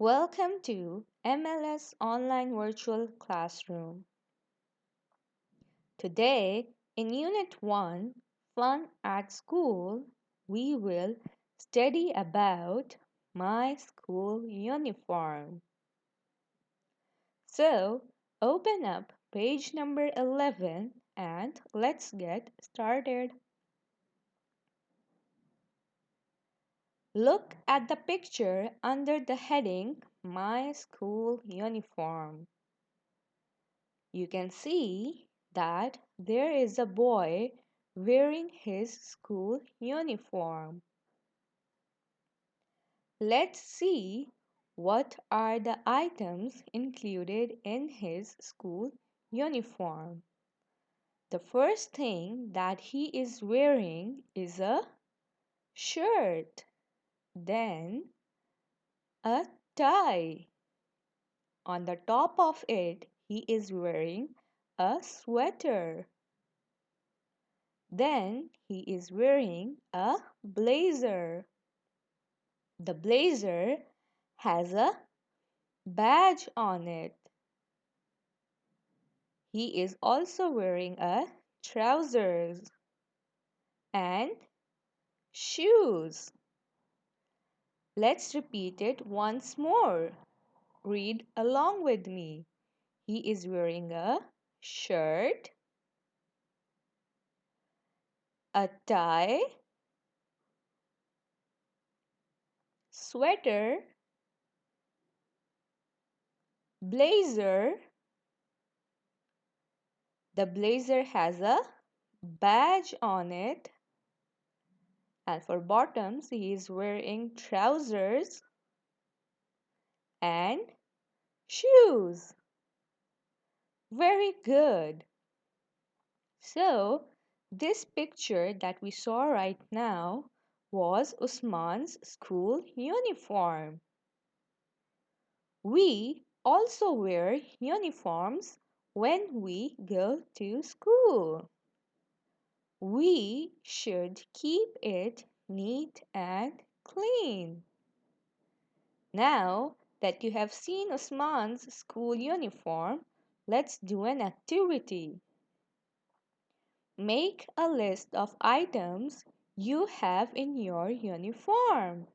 Welcome to MLS Online Virtual Classroom. Today, in Unit 1, Fun at School, we will study about my school uniform. So, open up page number 11 and let's get started. Look at the picture under the heading My School Uniform. You can see that there is a boy wearing his school uniform. Let's see what are the items included in his school uniform. The first thing that he is wearing is a shirt, then a tie. On the top of it, he is wearing a sweater. Then he is wearing a blazer. The blazer has a badge on it. He is also wearing a trousers and shoes. Let's repeat it once more. Read along with me. He is wearing a shirt, a tie, sweater, blazer. The blazer has a badge on it. And for bottoms, he is wearing trousers and shoes. Very good. So, this picture that we saw right now was Usman's school uniform. We also wear uniforms when we go to school. We should keep it neat and clean. Now that you have seen Usman's school uniform, let's do an activity. Make a list of items you have in your uniform.